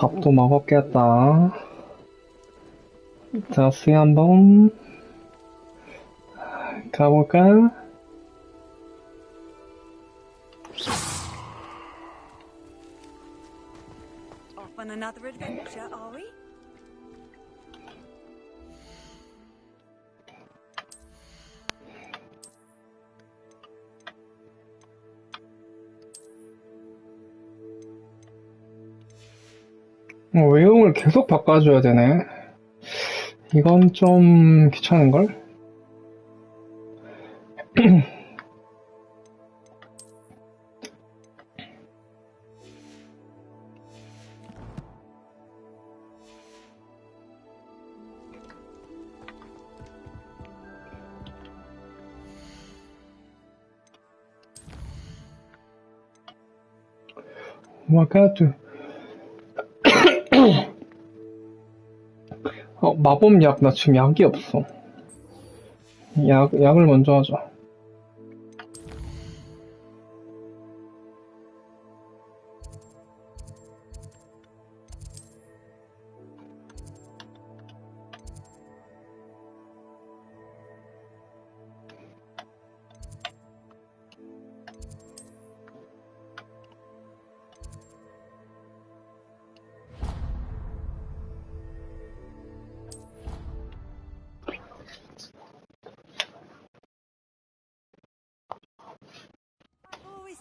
밥도 먹었겠다. 자, 수위 한번 가볼까? Off on another adventure, are we? 외형을 계속 바꿔줘야 되네. 이건 좀 귀찮은걸? 호그와트. 마법약. 나 지금 약이 없어. 약을 먼저 하자.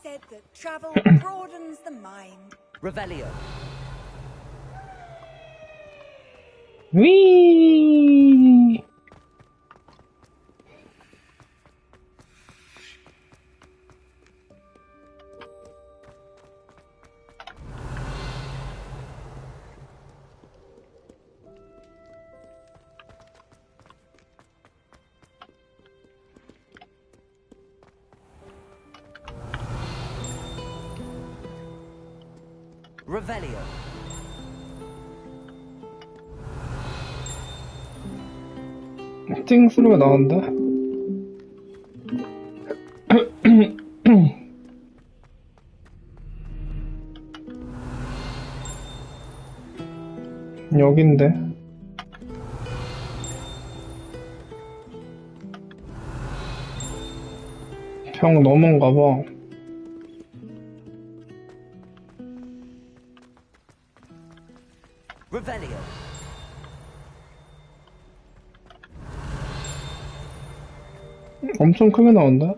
Said that travel broadens the mind. Revelio. 위. Revelio. 띵 소리가 나온다. 여긴데. 병 넘은가 봐. Revelio. 엄청 크게 나온다.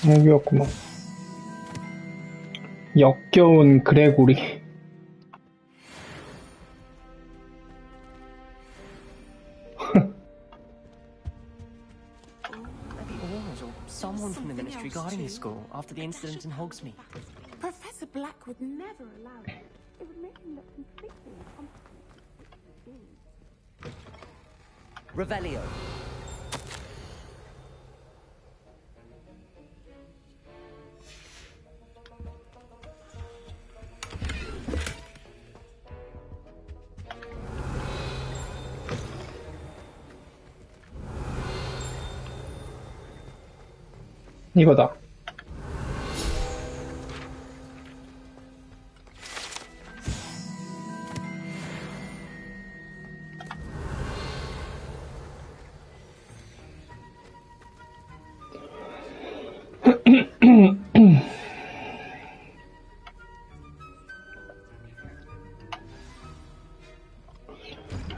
여기였구만. 역겨운 그레고리. Someone from the ministry guarding the school after the incident in Hogsmeade. Professor Black would never allow it. It would make him look completely incompetent. Revelio. 이거다.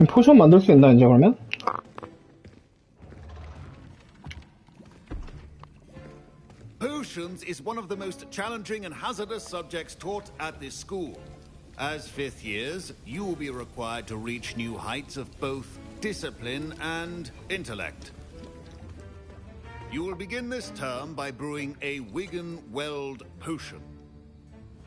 포션 만들 수 있나 이제 그러면? Potions is one of the most challenging and hazardous subjects taught at this school. As fifth years, you will be required to reach new heights of both discipline and intellect. You will begin this term by brewing a Wigan-Weld potion.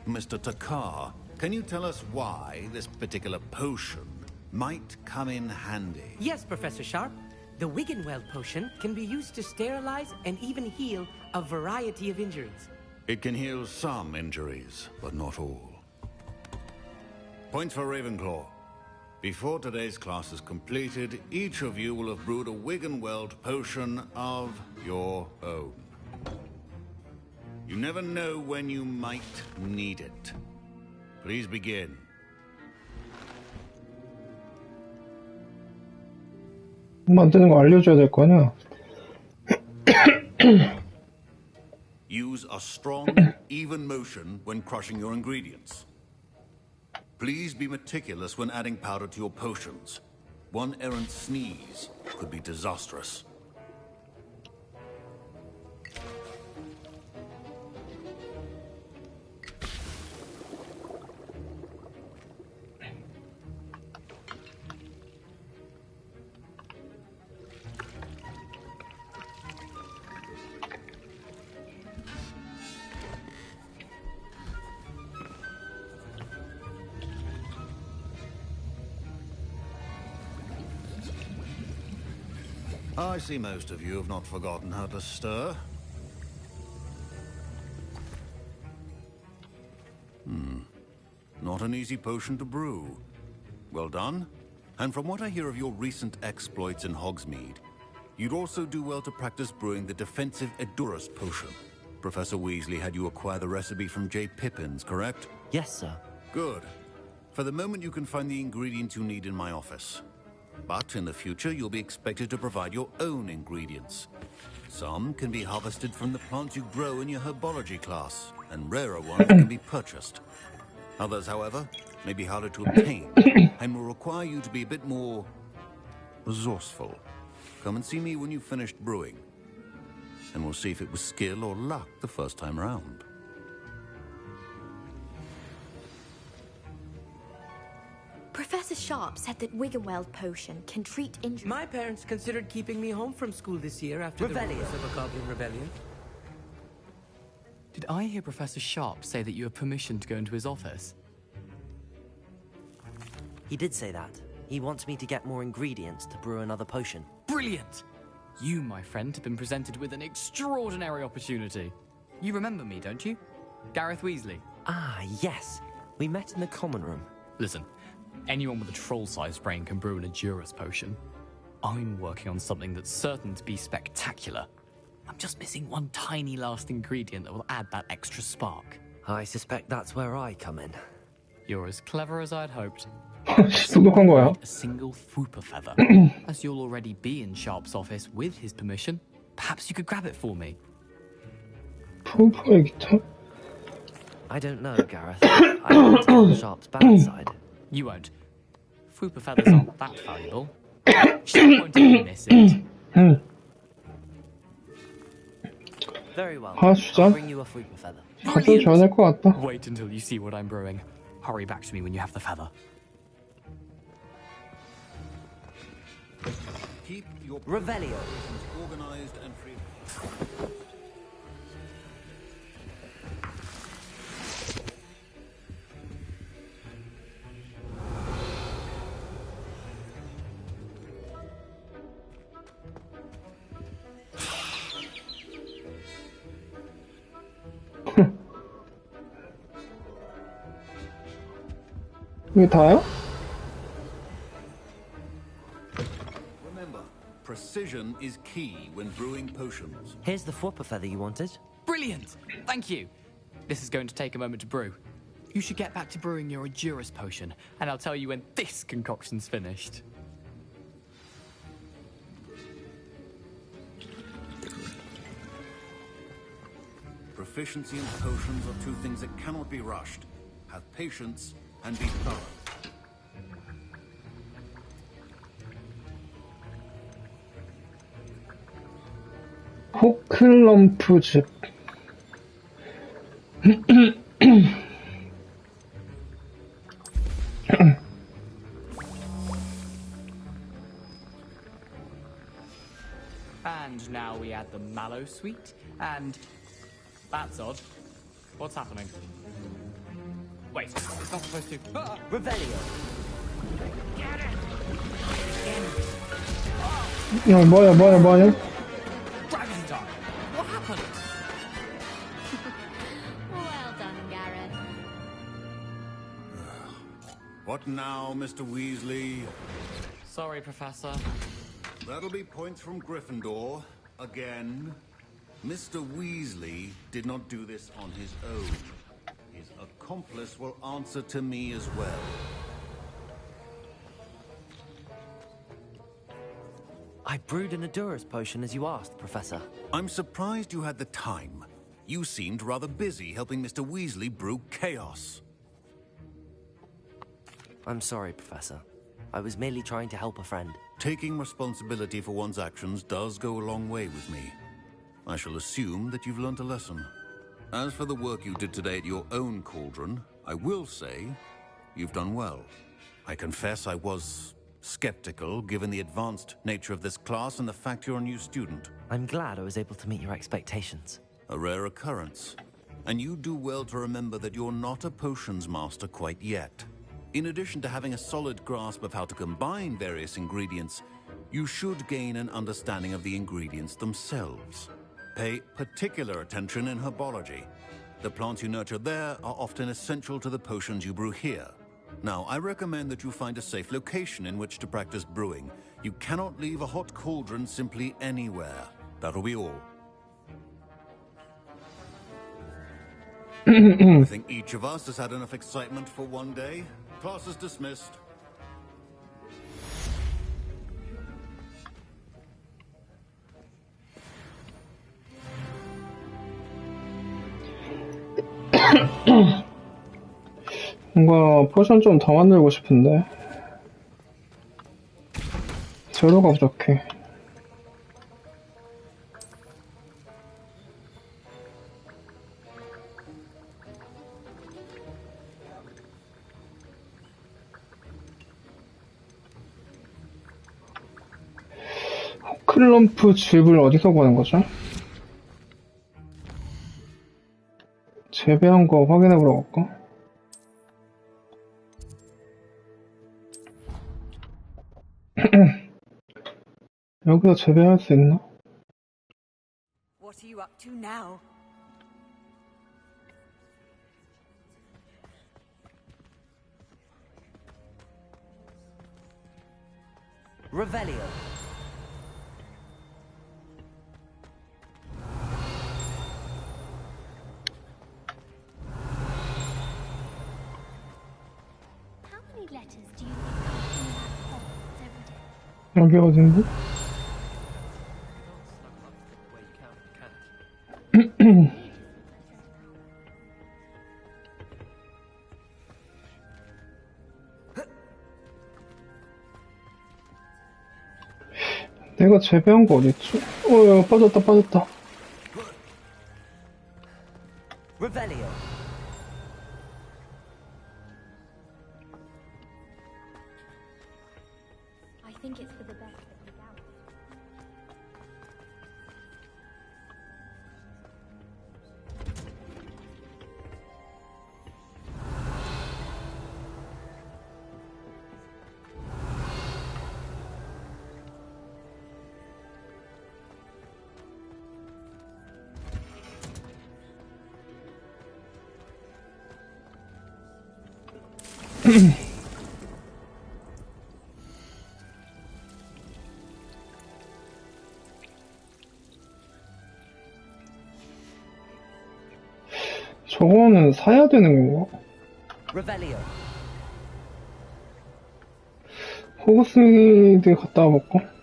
Mr. Takar, can you tell us why this particular potion might come in handy? Yes, Professor Sharp. The Wigan-Weld potion can be used to sterilize and even heal a variety of injuries. It can heal some injuries, but not all. Point for Ravenclaw. Before today's class is completed, each of you will have brewed a Wiggenweld potion of your own. You never know when you might need it. Please begin. 만드는 거 알려줘야 될 거 아니야? Use a strong, even motion when crushing your ingredients. Please be meticulous when adding powder to your potions. One errant sneeze could be disastrous. I see most of you have not forgotten how to stir. Not an easy potion to brew. Well done. And from what I hear of your recent exploits in Hogsmeade, you'd also do well to practice brewing the defensive Edurus potion. Professor Weasley had you acquire the recipe from J. Pippins, correct? Yes, sir. Good. For the moment, you can find the ingredients you need in my office. But in the future, you'll be expected to provide your own ingredients. Some can be harvested from the plants you grow in your herbology class, and rarer ones can be purchased. Others, however, may be harder to obtain, and will require you to be a bit more resourceful. Come and see me when you've finished brewing, and we'll see if it was skill or luck the first time round. Professor Sharp said that Wiggenweld potion can treat injuries. My parents considered keeping me home from school this year after the rumors of a goblin rebellion. Did I hear Professor Sharp say that you have permission to go into his office? He did say that. He wants me to get more ingredients to brew another potion. Brilliant! You, my friend, have been presented with an extraordinary opportunity. You remember me, don't you? Gareth Weasley. Ah, yes. We met in the common room. Listen, anyone with a troll-sized brain can brew an Edurus potion. I'm working on something that's certain to be spectacular. I'm just missing one tiny last ingredient that will add that extra spark. I suspect that's where I come in. You're as clever as I'd hoped. 똑똑한 거야. A single Fooper feather. As you'll already be in Sharp's office with his permission, perhaps you could grab it for me. 푸푸의 기타? I don't know, Gareth. I don't take Sharp's bad side. You won't. Fooper feathers aren't that valuable. Sharp won't even miss it. Very well. 아, 진짜? I'll bring you a Fooper feather. 가서 줘야 될 것 같다. Wait until you see what I'm brewing. Hurry back to me when you have the feather. Keep your Revelio. organized and free. 이게 다야? Remember, precision is key when brewing potions. Here's the Fooper feather you wanted. Brilliant! Thank you. This is going to take a moment to brew. You should get back to brewing your Edurus potion, and I'll tell you when this concoction's finished. Proficiency in potions are two things that cannot be rushed. Have patience and be thorough. 호클럼프 즙. And now we add the mallow sweet, and that's odd. What's happening? Wait, it's not supposed to. Ah! Revelio. 야, 뭐야. Dragon Dog! What happened? Well done, Gareth. What now, Mr. Weasley? Sorry, Professor. That'll be points from Gryffindor. Again. Mr. Weasley did not do this on his own. His accomplice will answer to me as well. I brewed an Adurus potion as you asked, Professor. I'm surprised you had the time. You seemed rather busy helping Mr. Weasley brew chaos. I'm sorry, Professor. I was merely trying to help a friend. Taking responsibility for one's actions does go a long way with me. I shall assume that you've learnt a lesson. As for the work you did today at your own cauldron, I will say you've done well. I confess I was skeptical, given the advanced nature of this class and the fact you're a new student. I'm glad I was able to meet your expectations. A rare occurrence. And you do well to remember that you're not a potions master quite yet. In addition to having a solid grasp of how to combine various ingredients, you should gain an understanding of the ingredients themselves. Pay particular attention in herbology. The plants you nurture there are often essential to the potions you brew here. Now, I recommend that you find a safe location in which to practice brewing. You cannot leave a hot cauldron simply anywhere. That'll be all. I think each of us has had enough excitement for one day. Class is dismissed. 뭔가 포션 좀 더 만들고 싶은데 재료가 부족해. 호클럼프 즙을 어디서 구하는 거죠? 재배한 거 확인해 보러 갈까? 여기서 재배할 수 있나? What are you up to now? Revelio. How many letters do you think come from that Hogwarts every day? 여기 어딘데? 내가 재배한 거 어딨지? 야, 빠졌다. Revelio. I think it's for the best that we gather. 저거는 사야 되는 건가? Revelio. 호그스미드 갔다 와볼까?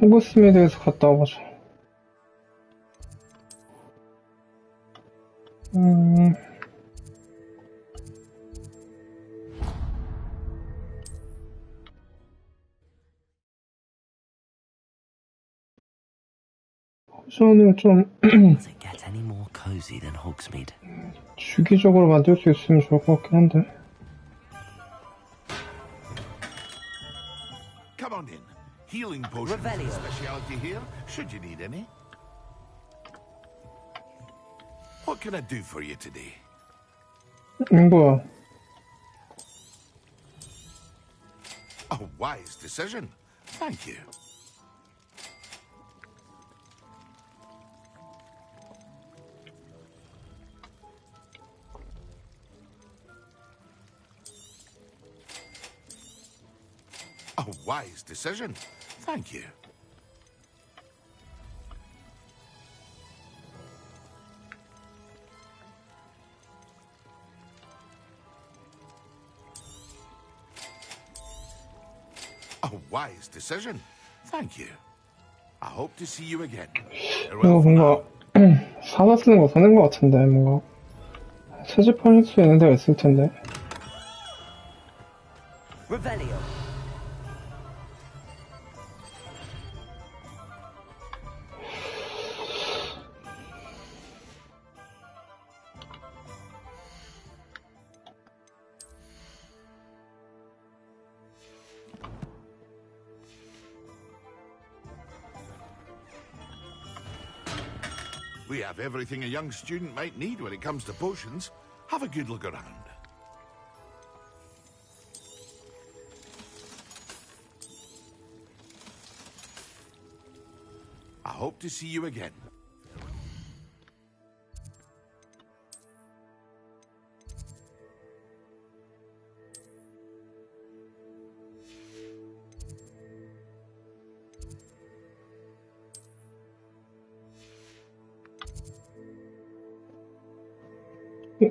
호그스미드에서 갔다 와보자. 포션을 좀 Does it get any more cozy than Hogsmeade? 주기적으로 만들 수 있으면 좋을 것 같긴 한데. Come on in. Healing potions is Revelio. a specialty here, should you need any. What can I do for you today? 뭐야? A wise decision. Thank you. A wise decision. Thank you. A wise decision. Thank you. I hope to see you again. 이거 뭔가 사다 쓰는 거 사는 거 같은데 뭔가 채집할 수 있는 데가 있을 텐데. Revelio. We have everything a young student might need when it comes to potions. Have a good look around. I hope to see you again.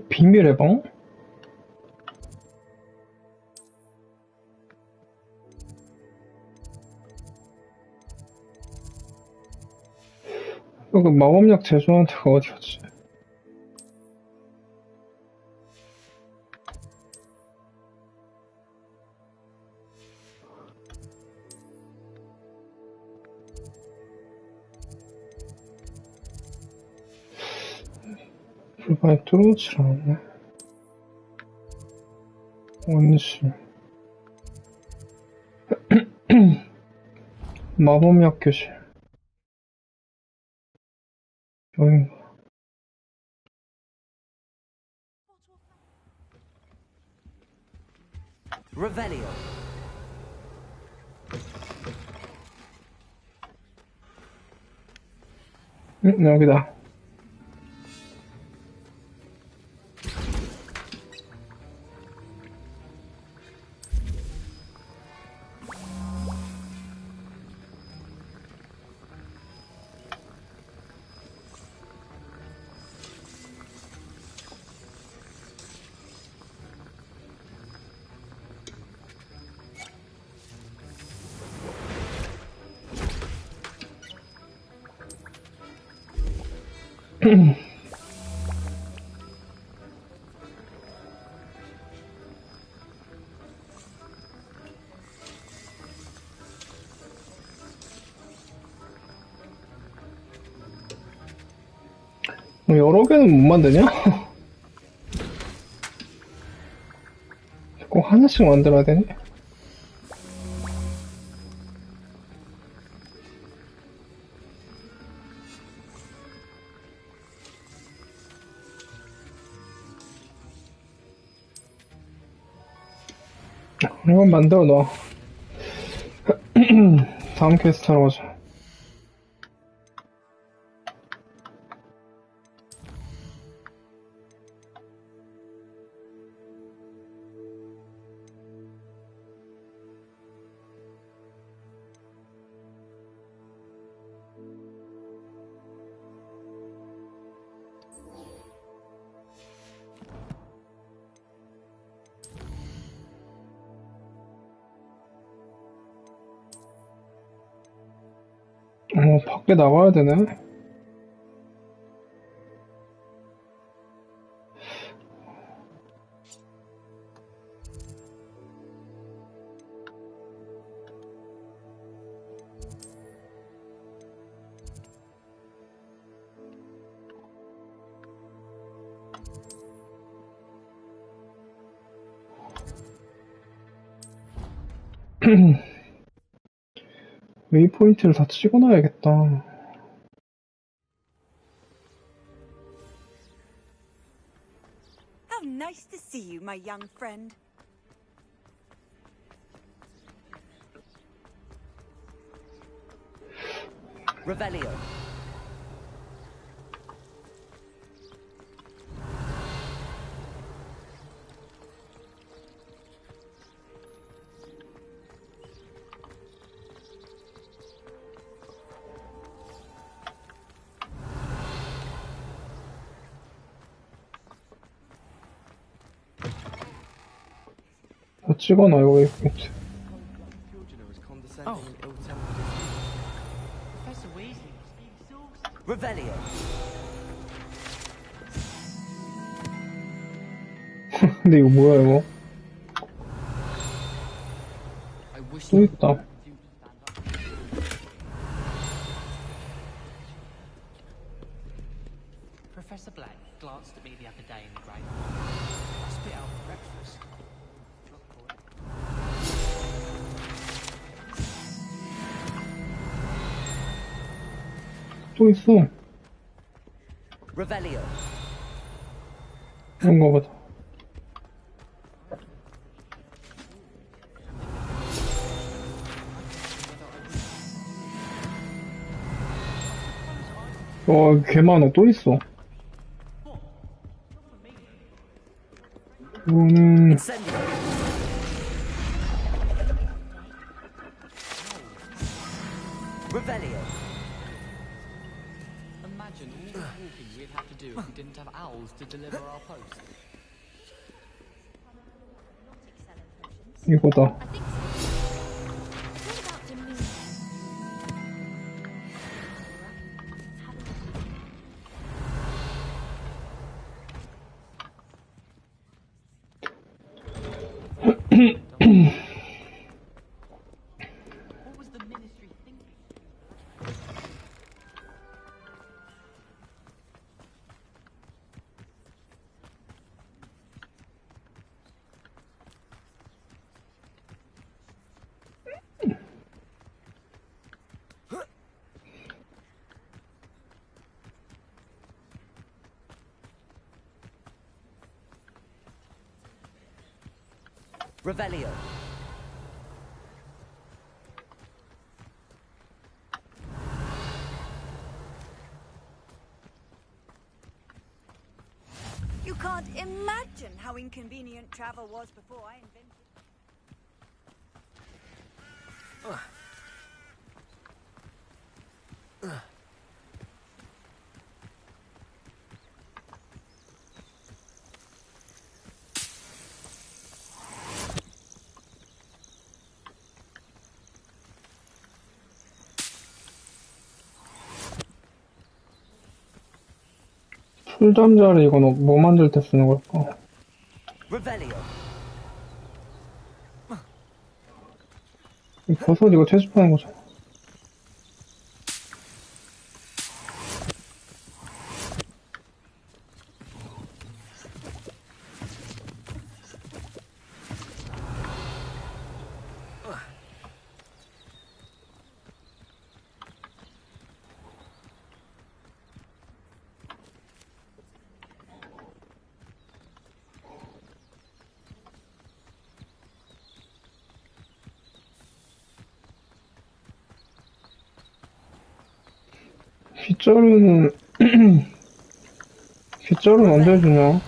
비밀의 방? 그 마법약 제조하는 데가 어디였지? 불판에 뚫어놓질 않았네. 원시 마법약 교실 여긴가? Revelio. 여기다. 여러 개는 못 만드냐? 꼭 하나씩 만들어야 되니? 이건 만들어 놔. 다음 퀘스트 하러 가자. 밖에 나가야 되네. 웨이포인트를 다 찍어놔야겠다. How nice to see you, my young friend. Revelio. 다 찍어놔요, 있겠지. Oh. Professor Weasley must be exhausted. Revelio. 근데 이거 뭐야, 이거? I wish 또 있다. Professor Black glanced at me the other day in the grey. I spit out breakfast. 또 있어. Revelio. 그런가 보다. 와, 개 많아. 또 있어. 이거는, Incendio. Revelio. imagine all the walking we'd have to do if we didn't have owls to deliver our post. 이거다. I think so. It's all about demeanor. What was the ministry thinking? Revelio. You can't imagine how inconvenient travel was before I invented. 풀잠자리 이건 뭐 만들 때 쓰는 걸까? Revelio. 이 버섯 이거 채집하는 거잖아. 빗자루는 빗자루는 언제 주냐?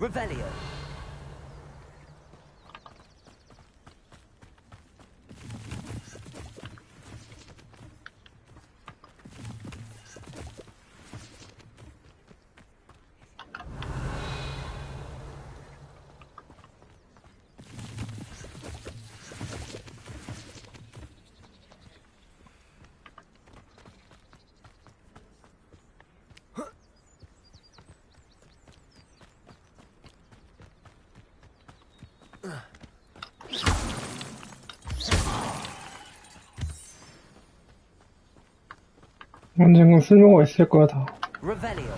Revelio. 언젠간 쓸모가 있을 거야, 다. Revelio.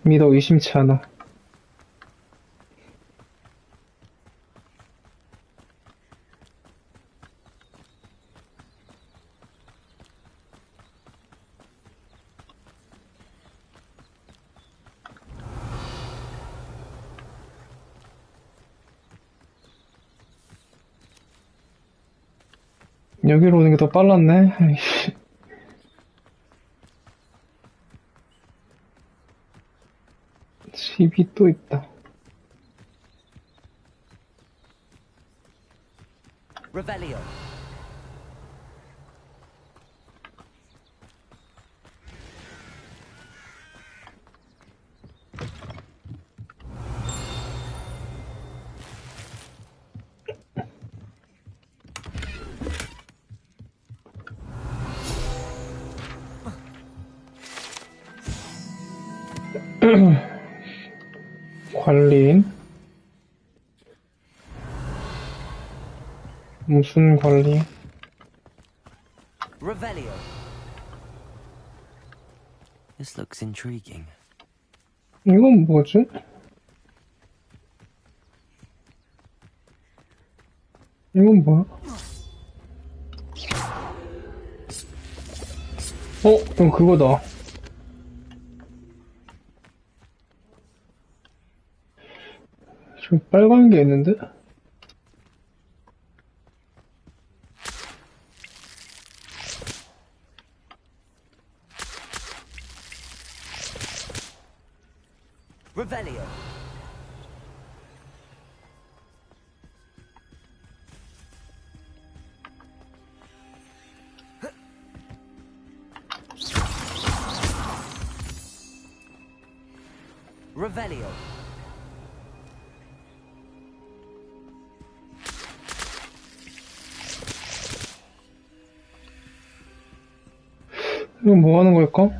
믿어 의심치 않아. 여기로 오는 게 더 빨랐네. 아이씨. 집이 또 있다. Revelio. 관리인? 무슨 관리? Revelio. This looks intriguing. 이건 뭐지? 이건 뭐야? 이건 그거다. 저 빨간 게 있는데? Revelio. Revelio. 이건 뭐 하는 걸까?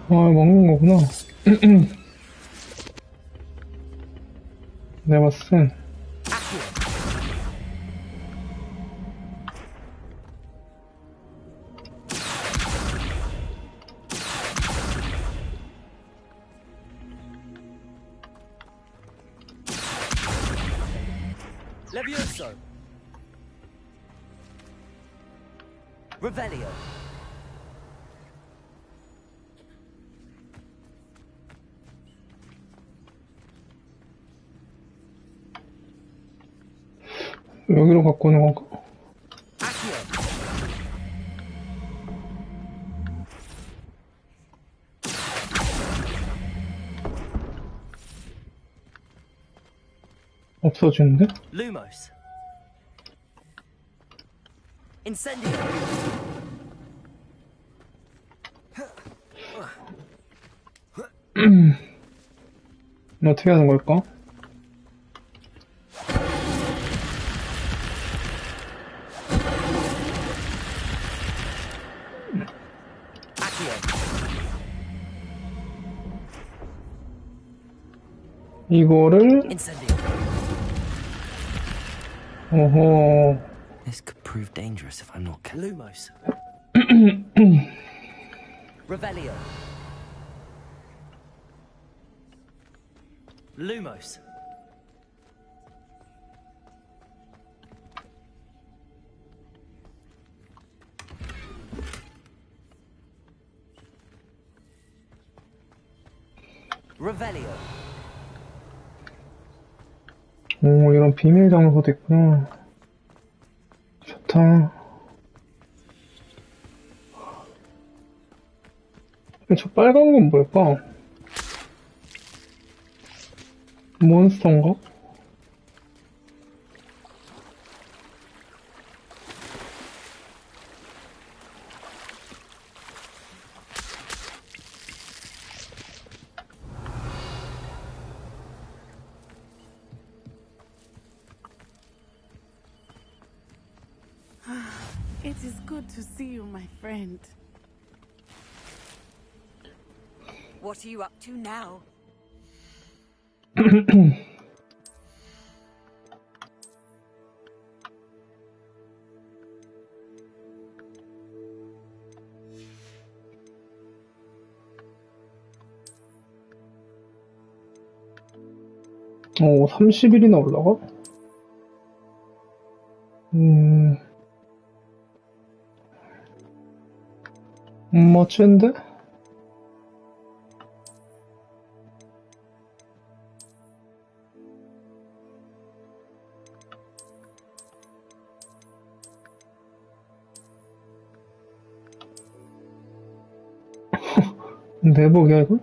아, 먹는 거구나. 내가 봤을 땐. Levioso. Revelio. 여기로 갖고 오는 건가? Accio. 없어지는데? Lumos. Incendio. 어떻게 하는 걸까? 이거를 Incendio. 어허 This could prove dangerous if I'm not careful. Lumos. Revelio. Lumos. Revelio. 오 이런 비밀 장소도 있구나. 좋다. 저 빨간 건 뭘까? 몬스터인가? It is good to see you, my friend. What are you up to now? 30일이나 올라가? 멋진데? 내복이야, 이거?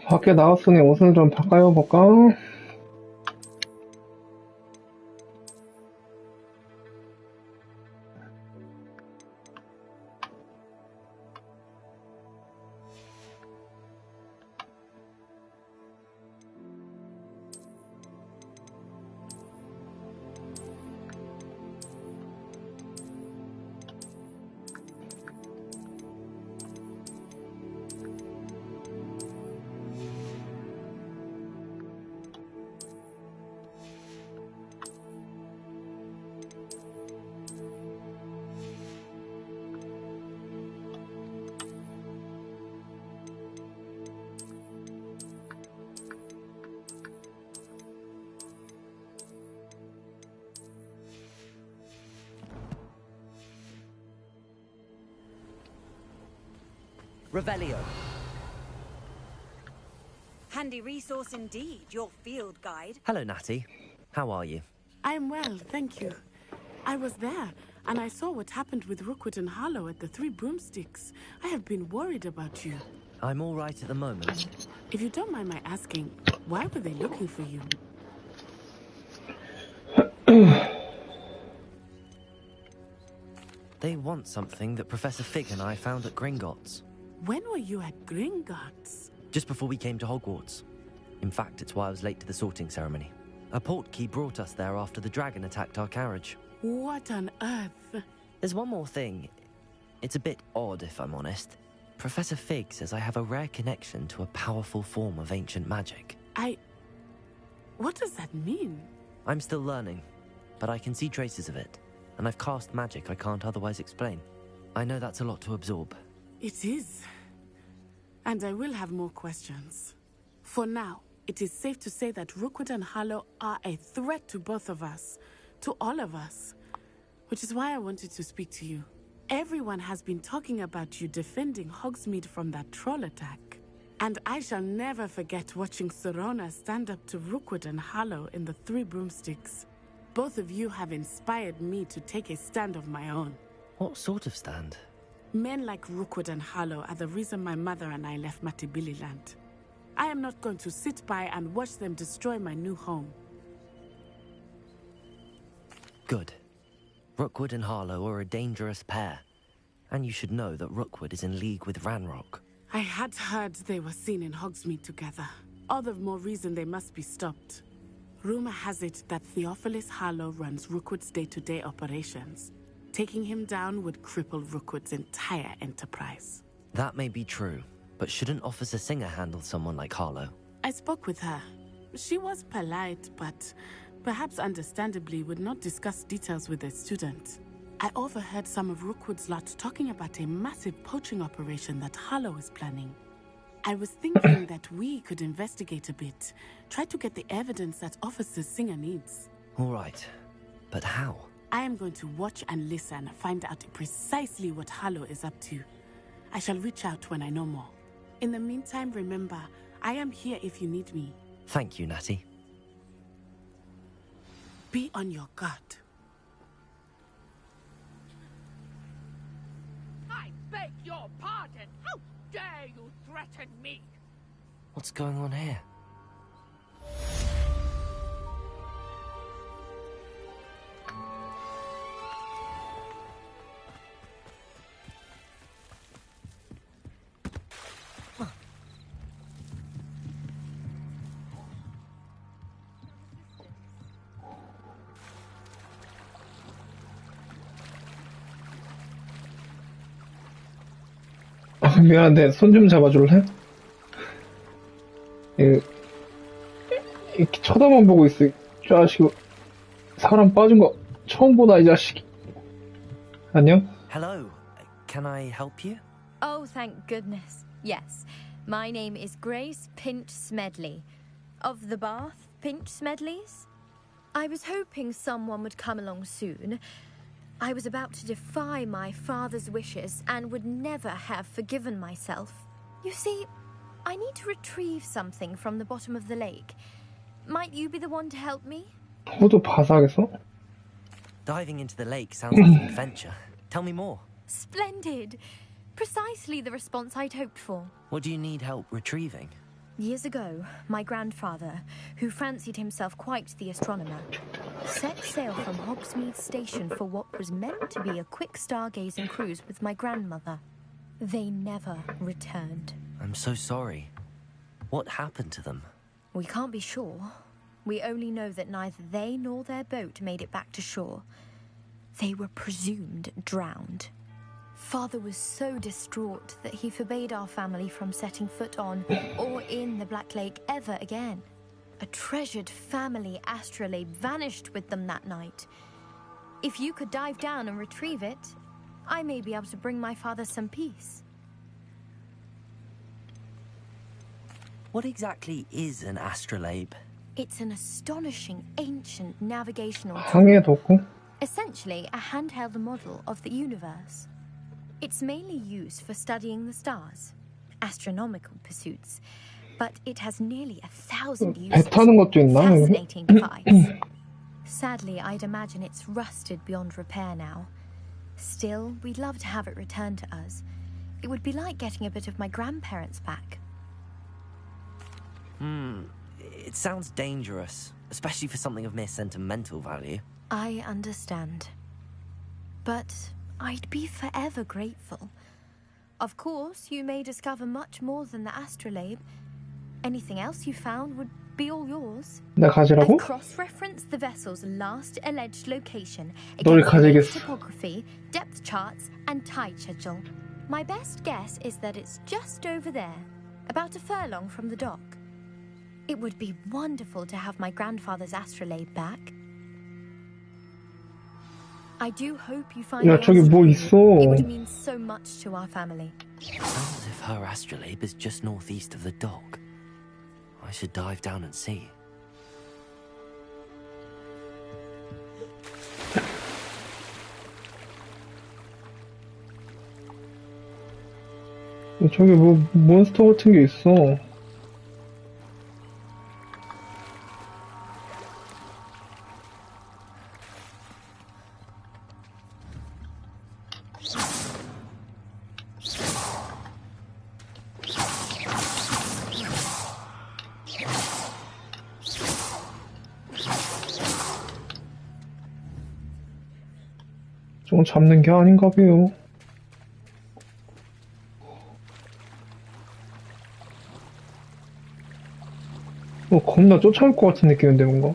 밖에 나왔으니 옷을 좀 바꿔볼까? Revelio. Handy resource indeed, your field guide. Hello, Natty. How are you? I'm well, thank you. I was there, and I saw what happened with Rookwood and Harlow at the Three Broomsticks. I have been worried about you. I'm all right at the moment. If you don't mind my asking, why were they looking for you? They want something that Professor Fig and I found at Gringotts. When were you at Gringotts? Just before we came to Hogwarts. In fact, it's why I was late to the sorting ceremony. A portkey brought us there after the dragon attacked our carriage. What on earth? There's one more thing. It's a bit odd, if I'm honest. Professor Fig says I have a rare connection to a powerful form of ancient magic. What does that mean? I'm still learning, but I can see traces of it. And I've cast magic I can't otherwise explain. I know that's a lot to absorb. It is. And I will have more questions. For now, it is safe to say that Rookwood and Harlow are a threat to both of us. To all of us. Which is why I wanted to speak to you. Everyone has been talking about you defending Hogsmeade from that troll attack. And I shall never forget watching Sorona stand up to Rookwood and Harlow in the Three Broomsticks. Both of you have inspired me to take a stand of my own. What sort of stand? Men like Rookwood and Harlow are the reason my mother and I left Matabeleland. I am not going to sit by and watch them destroy my new home. Good. Rookwood and Harlow are a dangerous pair. And you should know that Rookwood is in league with Ranrock. I had heard they were seen in Hogsmeade together. All the more reason they must be stopped. Rumor has it that Theophilus Harlow runs Rookwood's day-to-day operations. Taking him down would cripple Rookwood's entire enterprise. That may be true, but shouldn't Officer Singer handle someone like Harlow? I spoke with her. She was polite, but perhaps understandably would not discuss details with a student. I overheard some of Rookwood's lot talking about a massive poaching operation that Harlow is planning. I was thinking that we could investigate a bit, try to get the evidence that Officer Singer needs. All right, but how? I am going to watch and listen, find out precisely what Harlow is up to. I shall reach out when I know more. In the meantime, remember, I am here if you need me. Thank you, Natty. Be on your guard. I beg your pardon. How dare you threaten me? What's going on here? 미안한데 손 좀 잡아줄래? 이- 이렇게 쳐다만 보고 있어. 이 자식. 사람 빠진 거 처음 보나, 이 자식이. 안녕? Hello. Can I help you? Oh, thank goodness. Yes. My name is Grace Pinch Smedley. Of the Bath Pinch Smedleys? I was hoping someone would come along soon. I was about to defy my father's wishes and would never have forgiven myself. You see, I need to retrieve something from the bottom of the lake. Might you be the one to help me? 호두 바삭에서? Diving into the lake sounds like an adventure. Tell me more. Splendid! Precisely the response I'd hoped for. What do you need help retrieving? Years ago, my grandfather, who fancied himself quite the astronomer, set sail from Hogsmeade Station for what was meant to be a quick stargazing cruise with my grandmother. They never returned. I'm so sorry. What happened to them? We can't be sure. We only know that neither they nor their boat made it back to shore. They were presumed drowned. Father was so distraught that he forbade our family from setting foot on or in the Black Lake ever again. A treasured family astrolabe vanished with them that night. If you could dive down and retrieve it, I may be able to bring my father some peace. What exactly is an astrolabe? It's an astonishing ancient navigational 항해 도구? essentially a handheld model of the universe. It's mainly used for studying the stars, astronomical pursuits, but it has nearly 1,000 배 uses. 타는 것도 있나? Fascinating device. Sadly, I'd imagine it's rusted beyond repair now. Still, we'd love to have it returned to us. It would be like getting a bit of my grandparents back. It sounds dangerous, especially for something of mere sentimental value. I understand. But I'd be forever grateful. Of course, you may discover much more than the astrolabe. Anything else you found would be all yours. 내가 가지라고? I've cross-referenced the vessel's last alleged location 널 against the lake's 가지겠어. topography, depth charts, and tide schedule. My best guess is that it's just over there, about a furlong from the dock. It would be wonderful to have my grandfather's astrolabe back. I do hope you find 야, the 저기 뭐 astrolabe. 있어. It would mean so much to our family. Sounds as if her astrolabe is just northeast of the dock. I should dive down and see. 저기 뭐 몬스터 같은 게 있어. 저건 잡는 게 아닌가 봐요. 겁나 쫓아올 것 같은 느낌인데, 뭔가.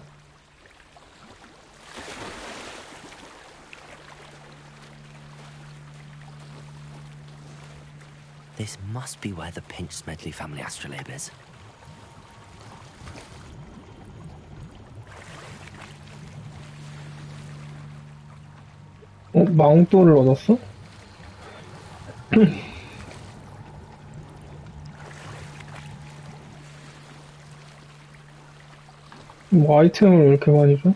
This must be where the Pinch Smedley family astrolabe is. 망토를 얻었어? 뭐 아이템을 왜 이렇게 많이 줘?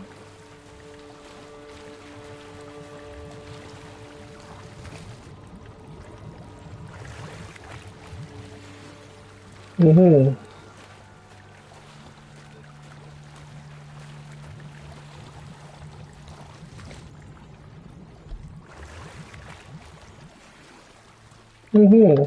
오호. 오호.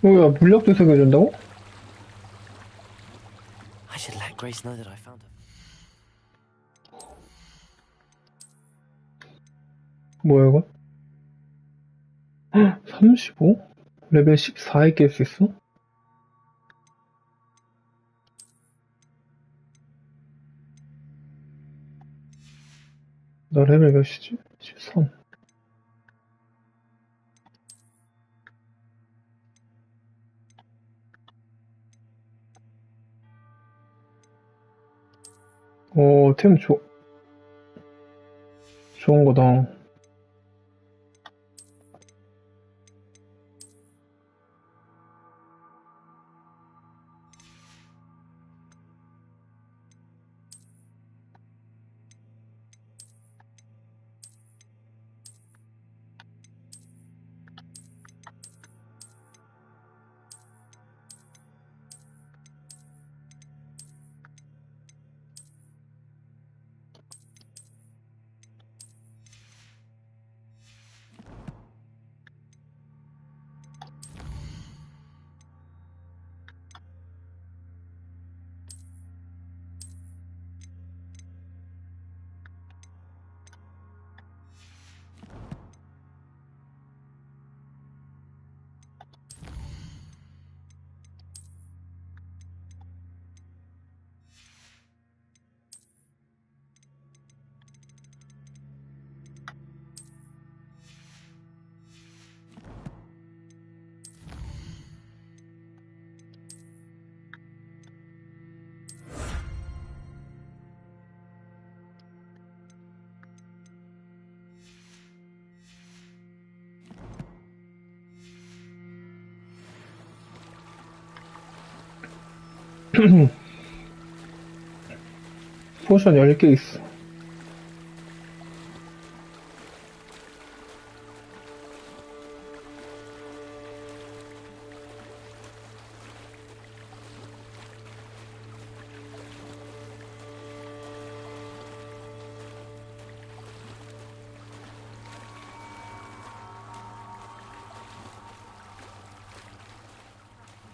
뭐야, 물약도 새겨준다고? I should let Grace know that I found her. 뭐야, 이거? 35? 레벨 14에 깰 수 있어? 너 레벨 몇이지? 13. 템 좋은 거다. 포션 10개 있어. I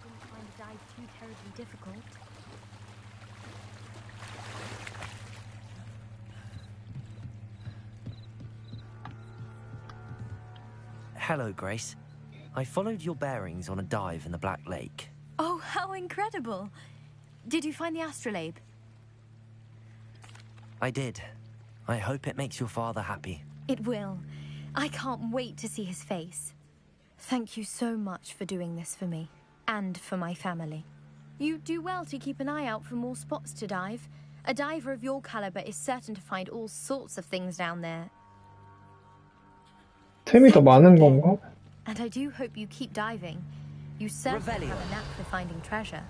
didn't find the dive too terribly difficult. Hello, Grace. I followed your bearings on a dive in the Black Lake. Oh, how incredible! Did you find the astrolabe? I did. I hope it makes your father happy. It will. I can't wait to see his face. Thank you so much for doing this for me, and for my family. You do well to keep an eye out for more spots to dive. A diver of your caliber is certain to find all sorts of things down there. 템이 더 많은 건가? And I do hope you keep diving. You certainly have a knack for finding treasure.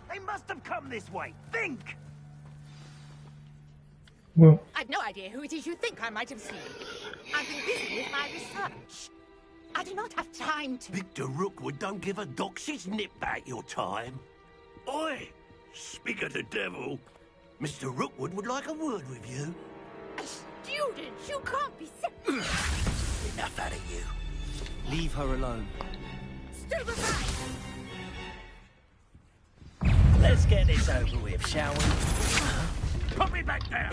They must have come this way. Think! 뭐야? I've no idea who it is you think I might have seen. I've been busy with my research. I do not have time to... Victor Rookwood don't give a doxy's nip back your time. Oi! Speak of the devil. Mr. Rookwood would like a word with you. A student? You can't be... Enough out of you. Leave her alone. Stupefy! Let's get this over with, shall we? Put me back down!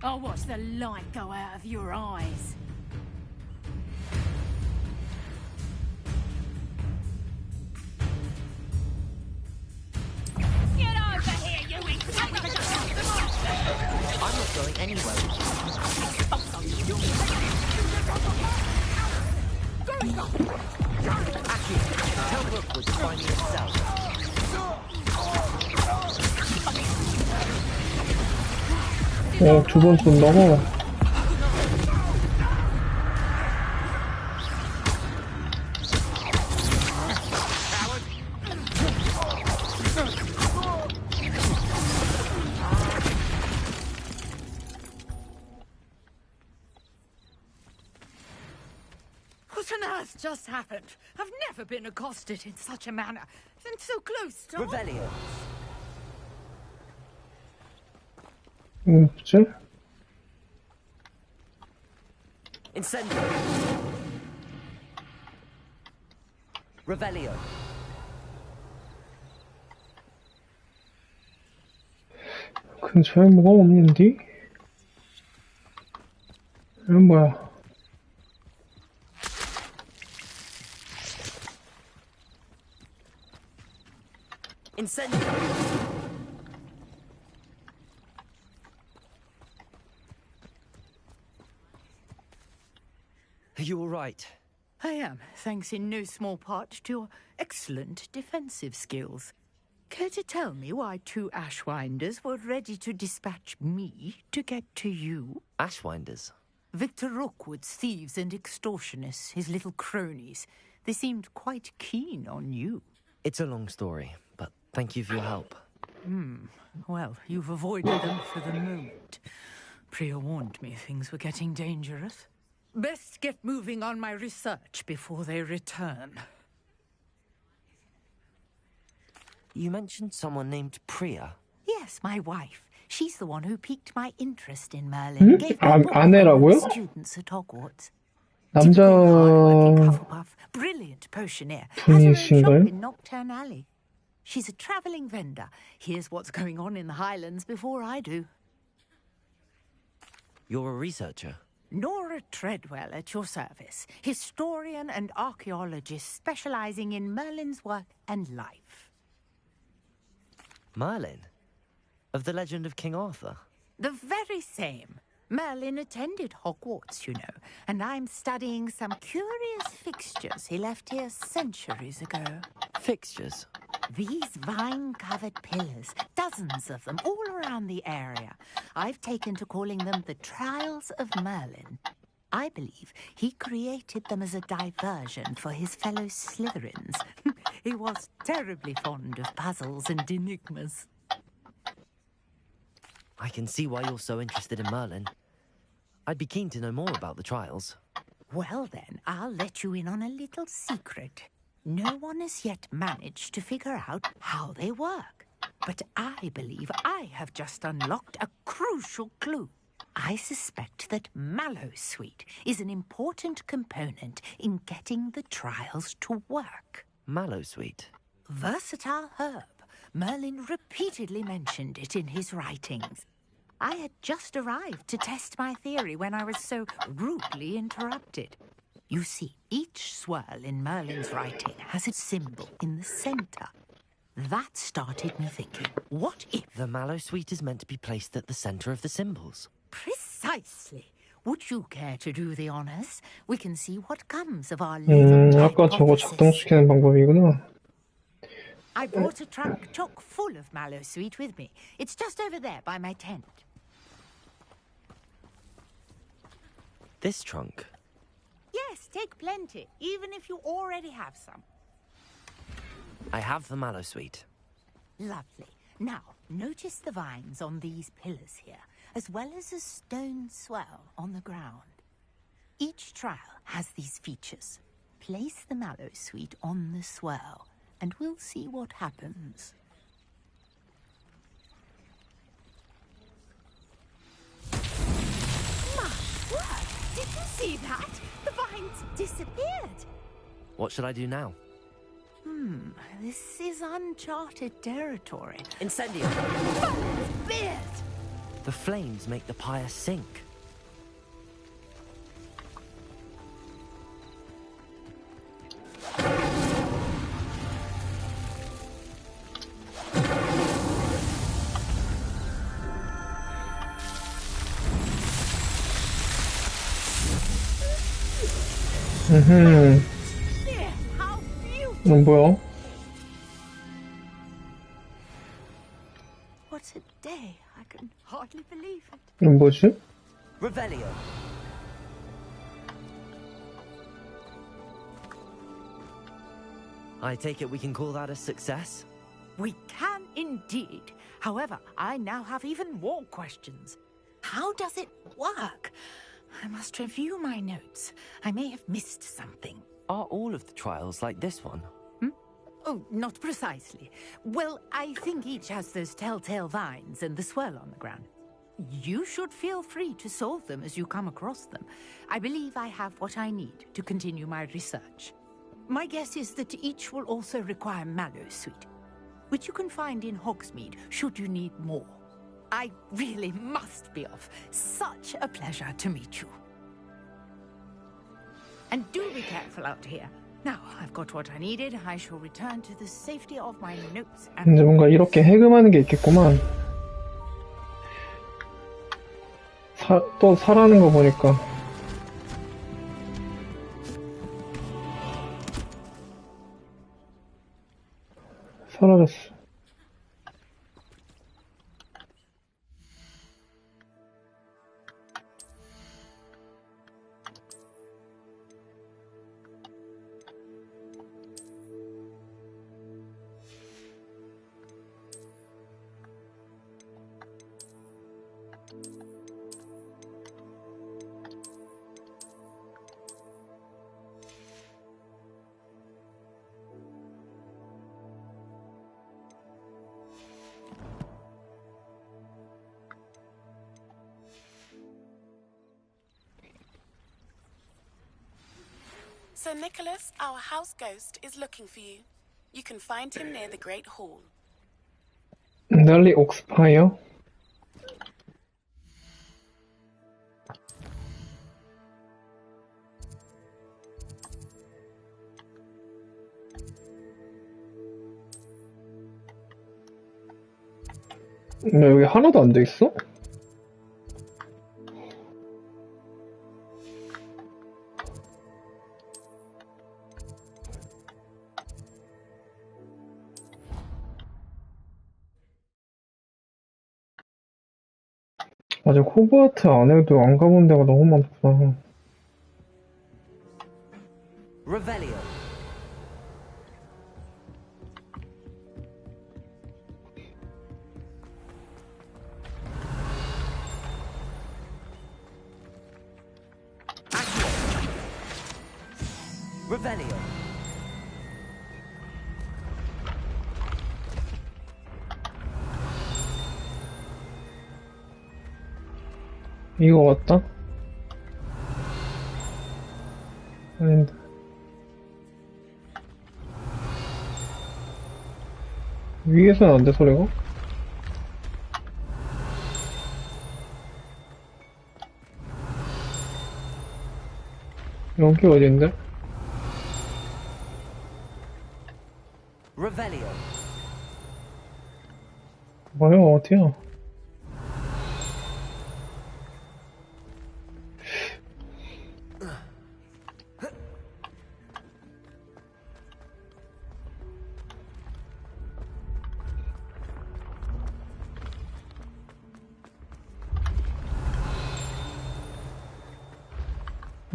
I'll watch the light go out of your eyes. Get over here, you insignificant monster! I'm not going anywhere. Aki, tell Rookwood to find me himself. 두 번 쏜다고? What on earth just happened? I've never been accosted in such a manner, and so close to... Revelio. 뭐지? Incendio. Revelio. 근처에 뭐가 없는디? 이건 뭐야? Incendio. Are you all right? I am, thanks in no small part to your excellent defensive skills. Care to tell me why 2 Ashwinders were ready to dispatch me to get to you? Ashwinders? Victor Rookwood's thieves and extortionists, his little cronies. They seemed quite keen on you. It's a long story, but thank you for your help. Well, you've avoided them for the moment. Priya warned me things were getting dangerous. Best get moving on my research before they return. You mentioned someone named Priya. Yes, my wife. She's the one who piqued my interest in Merlin. Gave me a book 아내라고요? for students at Hogwarts. 남자 Hardworking Hufflepuff, brilliant potioneer, has her own shop 분이신가요? in Knockturn Alley. She's a travelling vendor. Hears what's going on in the Highlands before I do. You're a researcher. Nora Treadwell at your service, historian and archaeologist specialising in Merlin's work and life. Merlin? Of the legend of King Arthur? The very same. Merlin attended Hogwarts, you know, and I'm studying some curious fixtures he left here centuries ago. Fixtures? These vine-covered pillars, dozens of them, all around the area. I've taken to calling them the Trials of Merlin. I believe he created them as a diversion for his fellow Slytherins. He was terribly fond of puzzles and enigmas. I can see why you're so interested in Merlin. I'd be keen to know more about the trials. Well then, I'll let you in on a little secret. No one has yet managed to figure out how they work. But I believe I have just unlocked a crucial clue. I suspect that Mallowsweet is an important component in getting the trials to work. Mallowsweet? Versatile herb. Merlin repeatedly mentioned it in his writings. I had just arrived to test my theory when I was so rudely interrupted. You see, each swirl in Merlin's writing has a symbol in the centre. That started me thinking, what if... The Mallowsweet is meant to be placed at the centre of the symbols. Precisely. Would you care to do the honours? We can see what comes of our little 아까 저거 hypothesis. 작동시키는 방법이구나. I brought a trunk chock full of Mallowsweet with me. It's just over there by my tent. This trunk? Yes, take plenty, even if you already have some. I have the Mallowsweet. Lovely. Now, notice the vines on these pillars here, as well as a stone swell on the ground. Each trial has these features. Place the Mallowsweet on the swell, and we'll see what happens. My word! Did you see that? The vines disappeared. What should I do now? This is uncharted territory. Incendio! Beard! The flames make the pyre sink. How beautiful! 뭐야? What a day. I can hardly believe it. 이건 뭐지? Revelio! I take it we can call that a success? We can indeed. However, I now have even more questions. How does it work? I must review my notes. I may have missed something. Are all of the trials like this one? Oh, not precisely. Well, I think each has those telltale vines and the swirl on the ground. You should feel free to solve them as you come across them. I believe I have what I need to continue my research. My guess is that each will also require mallow sweet, which you can find in Hogsmeade should you need more. I really must be off. Such a pleasure to meet you. And do be careful out here. Now, I've got what I needed. I shall return to the safety of my notes and... 이제 뭔가 이렇게 해금하는 게 있겠구만. 또 사라는 거 보니까. 사라졌어. Sir Nicholas, our house ghost, is looking for you. You can find him near the Great Hall. 넬리 옥스파이어? 근데 여기 하나도 안 돼 있어? 아직 호그와트 안에도 안 가본 데가 너무 많구나. Revelio. Revelio. 이거 같다? 아닌데. 위에서는 안 돼, 소리가? 여기 어딘데? Revelio. 뭐야, 어디야?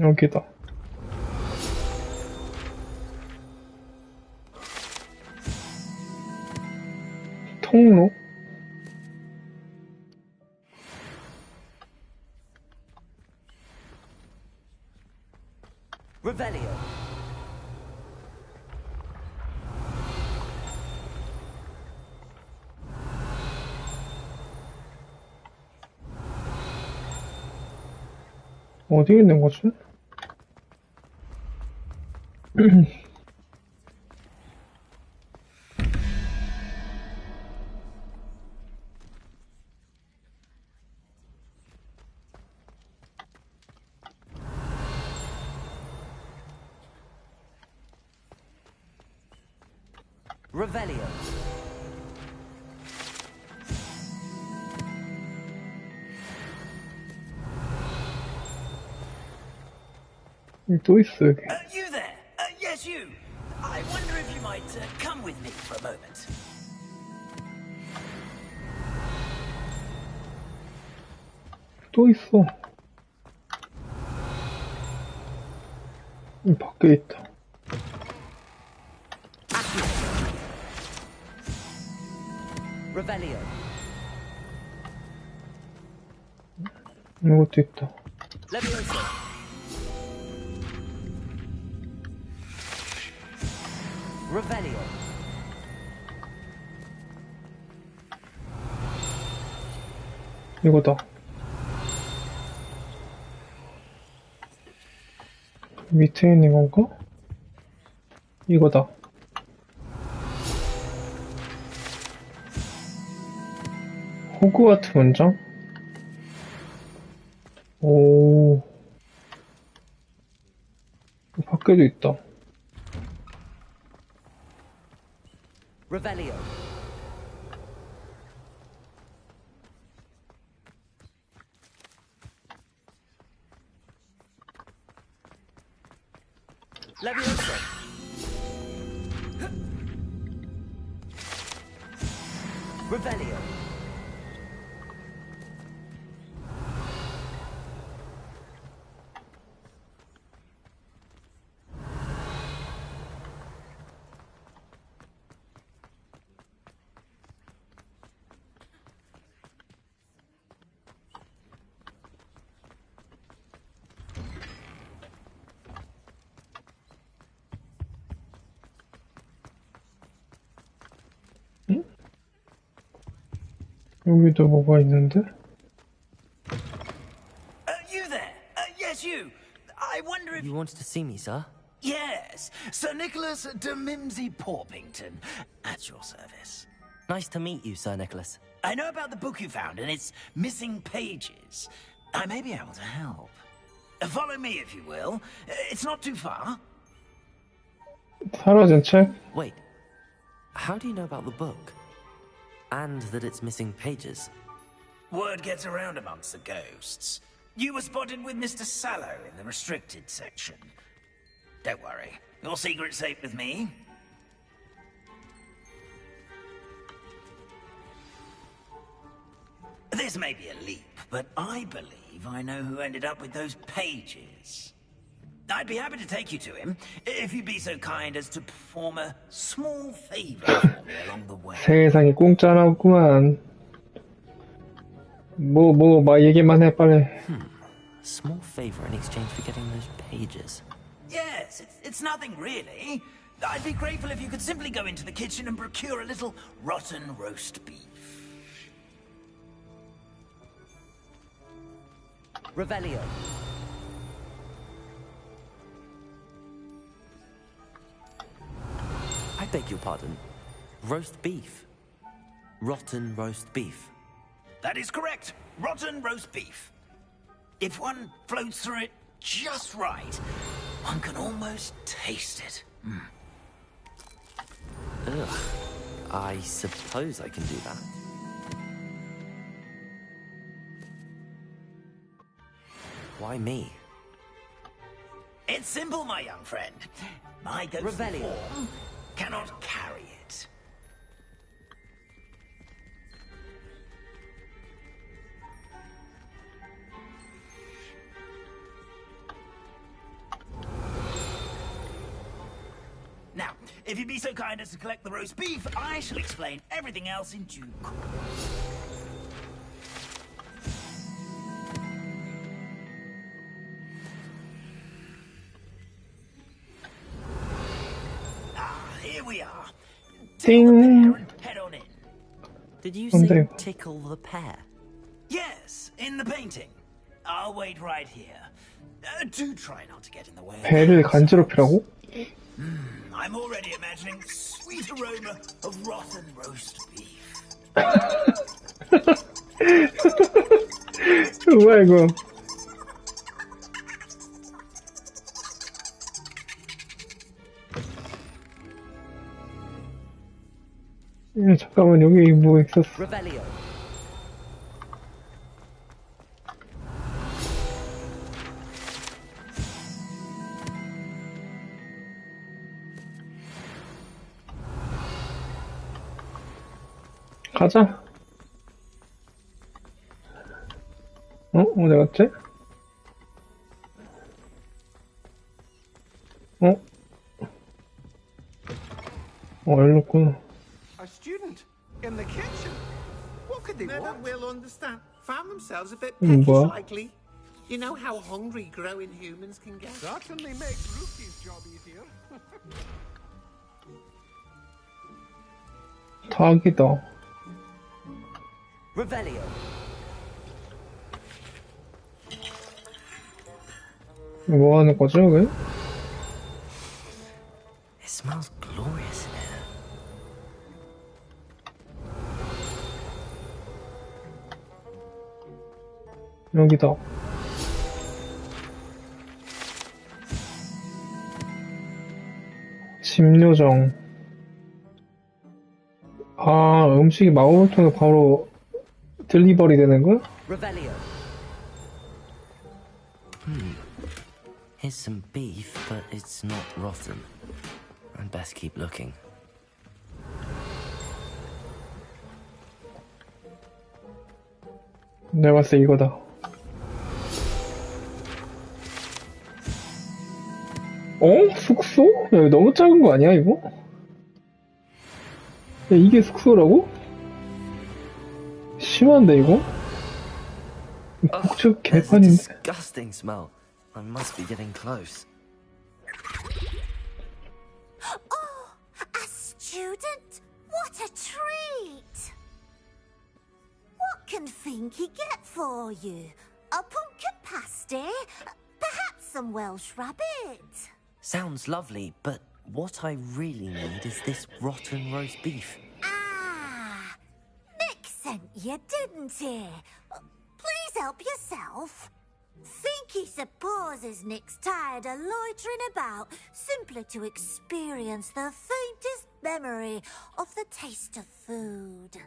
여기다. 통로? Revelio. 어디에 있는 거지? Revelio. 또 있어, 여기. You there? Yes, you. I wonder if you might come with me for a moment. 또 있어. 밖에 있다. Revelio. 이것도 있다. Levioso. Revelio. 이거다. 밑에 있는 건가? 이거다. 호그와트 문장? 오. 밖에도 있다. Revelio. Levioso. Revelio. 여기도 뭐가 있는데? You there? Yes, you. I wonder if... You wanted to see me, sir? Yes, Sir Nicholas de Mimsy Porpington, at your service. Nice to meet you, Sir Nicholas. I know about the book you found and its missing pages. I may be able to help. Follow me, if you will. It's not too far. 사라진 책? Wait, how do you know about the book? And that it's missing pages? Word gets around amongst the ghosts. You were spotted with Mr. Sallow in the restricted section. Don't worry, your secret's safe with me. This may be a leap, but I believe I know who ended up with those pages. I'd be happy to take you to him, if you'd be so kind as to perform a small favor for me along the way. 세상이 공짜나 없구만. 막 얘기만 해, 빨리. A small favor in exchange for getting those pages. Yes, it's nothing really. I'd be grateful if you could simply go into the kitchen and procure a little rotten roast beef. Revelio. I beg your pardon. Roast beef. Rotten roast beef. That is correct. Rotten roast beef. If one floats through it just right, one can almost taste it. Ugh. I suppose I can do that. Why me? It's simple, my young friend. My ghostly form cannot carry it. Now, if you'd be so kind as to collect the roast beef, I shall explain everything else in due course. Here we are. Ding. Head on in. Did you say tickle the pear? Yes, in the painting. I'll wait right here. Do try not to get in the way. 배를 간지럽히라고? I'm already imagining sweet aroma of rotten roast beef. 뭐야 이거? 잠깐만 여기 뭐 있었어? Revelio. 가자. 어디 갔지? 열렸구나. A student in the kitchen. What could they want? Will understand. Found themselves a bit 뭐야? peckish, likely. You know how hungry growing humans can get. Certainly makes Rookie's job easier. 닭이다. Revelio. 뭐 하는 거지, 여기? smells glorious in here. 여기다. 집요정. 아, 음식이 마법을 통해 바로 딜리버리 되는 거야? Revelio. Here's some beef, but it's not rotten. I'd best keep looking. 내가 봤을 때 이거다. 어? 숙소? 야, 이거 너무 작은 거 아니야, 이거? 야, 이게 숙소라고? 심한데, 이거? 북측 개판인데? Disgusting smell. I must be getting close. Oh, a student? What a treat! What can Finky get for you? A pumpkin pasty? Perhaps some Welsh rabbit? Sounds lovely, but what I really need is this rotten roast beef. Ah, Nick sent you, didn't he? Please help yourself. Finky supposes Nick's tired of loitering about simply to experience the faintest memory of the taste of food.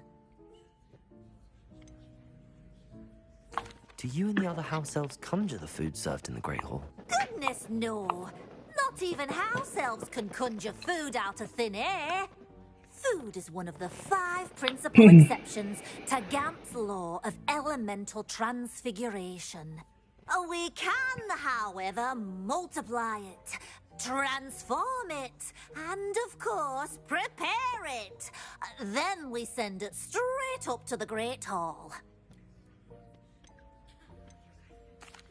Do you and the other house elves conjure the food served in the Great Hall? Goodness, no. Not even house elves can conjure food out of thin air. Food is one of the 5 principal exceptions to Gant's law of elemental transfiguration. We can, however, multiply it, transform it, and, of course, prepare it. Then we send it straight up to the Great Hall.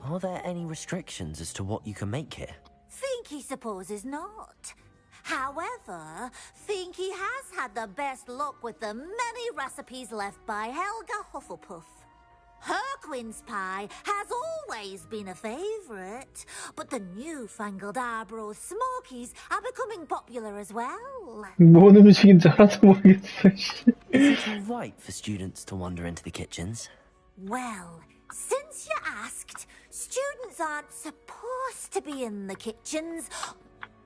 Are there any restrictions as to what you can make here? Finky supposes not. However, Finky has had the best luck with the many recipes left by Helga Hufflepuff. Her quince pie has always been a favourite, but the newfangled Arbroath Smokies are becoming popular as well. 뭔 음식인지 하나도 모르겠어. Is it all right for students to wander into the kitchens? Well, since you asked, students aren't supposed to be in the kitchens,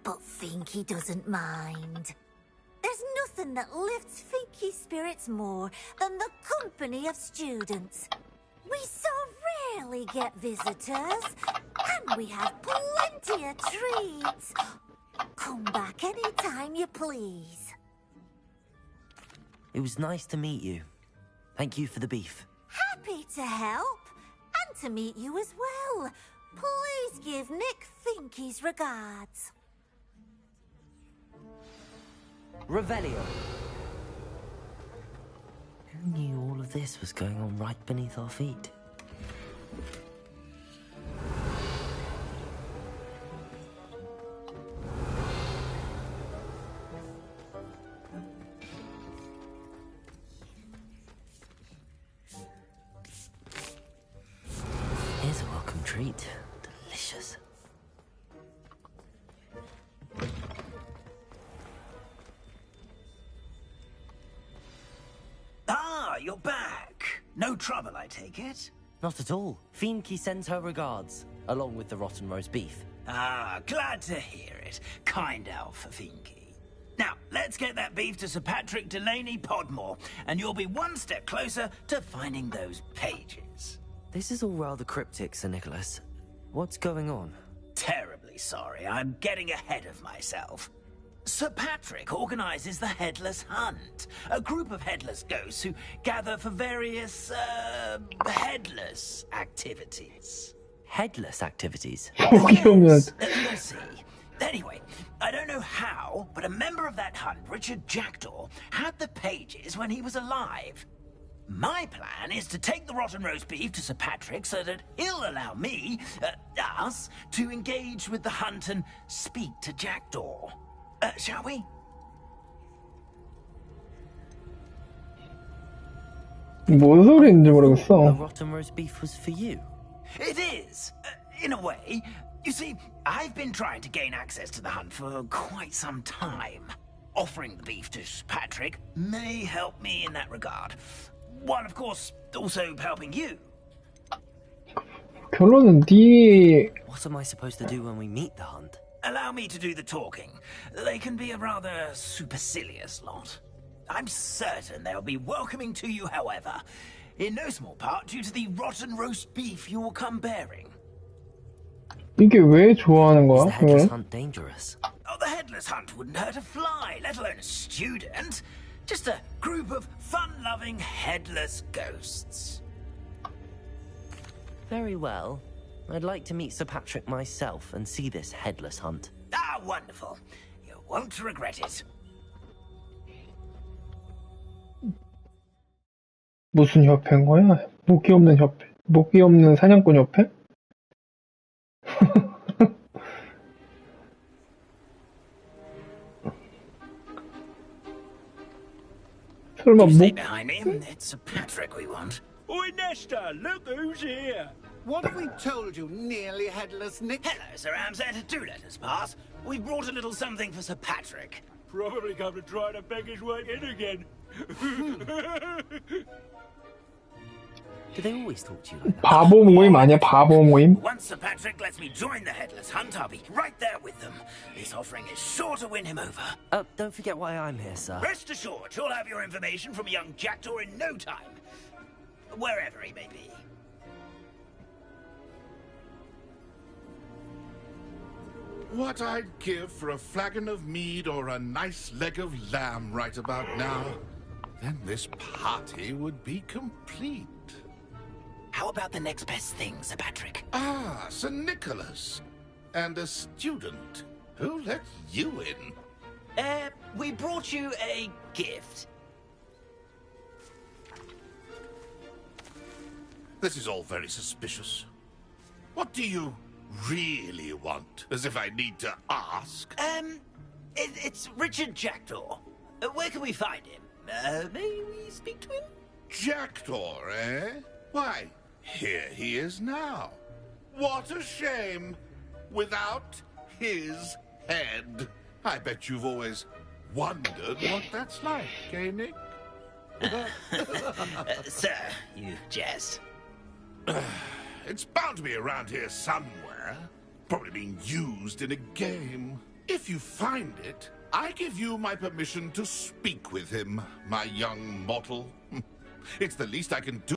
but Finky doesn't mind. There's nothing that lifts Finky's spirits more than the company of students. We so rarely get visitors, and we have plenty of treats. Come back any time you please. It was nice to meet you. Thank you for the beef. Happy to help, and to meet you as well. Please give Nick Finky's regards. Revelio. Who knew all of this was going on right beneath our feet? Here's a welcome treat. Delicious. Ah, you're back. No trouble, I take it? Not at all. Finky sends her regards, along with the rotten roast beef. Ah, glad to hear it. Kind elf, Finky. Now, let's get that beef to Sir Patrick Delaney Podmore, and you'll be one step closer to finding those pages. This is all rather cryptic, Sir Nicholas. What's going on? Terribly sorry, I'm getting ahead of myself. Sir Patrick organizes the Headless Hunt, a group of headless ghosts who gather for various, headless activities. Headless activities? You'll see. Anyway, I don't know how, but a member of that hunt, Richard Jackdaw, had the pages when he was alive. My plan is to take the rotten roast beef to Sir Patrick so that he'll allow me, us, to engage with the hunt and speak to Jackdaw. Shall we? 뭔 소리인지 모르겠어. The rotten roast beef was for you? It is, in a way. You see, I've been trying to gain access to the hunt for quite some time. Offering the beef to Sir Patrick may help me in that regard. While, of course, also helping you. 결론은 네. What am I supposed to do when we meet the hunt? Allow me to do the talking. They can be a rather supercilious lot. I'm certain they'll be welcoming to you, however, in no small part due to the rotten roast beef you will come bearing. 이게 왜 좋아하는 Is 거야? the headless 그거는? hunt dangerous? Oh, the headless hunt wouldn't hurt a fly, let alone a student. Just a group of fun-loving headless ghosts. Very well. I'd like to meet Sir Patrick myself and see this headless hunt. Ah, wonderful. You won't regret it. 무슨 협회인 거야? 목이 없는 협회. 목이 없는 사냥꾼 협회? 설마 Stay 목 behind me. It's Sir Patrick we want. Oi, Nesta, look who's here. What have we told you, nearly headless Nick? Hello, Sir Ramsed. Do let us pass. We brought a little something for Sir Patrick. Probably come to try to beg his way in again. Do they always talk to you like that? 바보 모임 아니야? 바보 모임? Once Sir Patrick lets me join the headless hunt, I'll be right there with them. This offering is sure to win him over. Don't forget why I'm here, sir. Rest assured, you'll have your information from a young jackdaw in no time. Wherever he may be. What I'd give for a flagon of mead or a nice leg of lamb right about now. Then this party would be complete. How about the next best thing, Sir Patrick? Ah, Sir Nicholas. And a student. Who let you in? We brought you a gift. This is all very suspicious. What do you really want? As if I need to ask. It's Richard Jackdaw. Where can we find him? May we speak to him? Jackdaw, eh? Why, here he is now. What a shame. Without his head. I bet you've always wondered what that's like, eh, Nick? Sir, you jest. It's bound to be around here somewhere. Probably being used in a game. If you find it, I give you my permission to speak with him, my young mortal. It's the least I can do.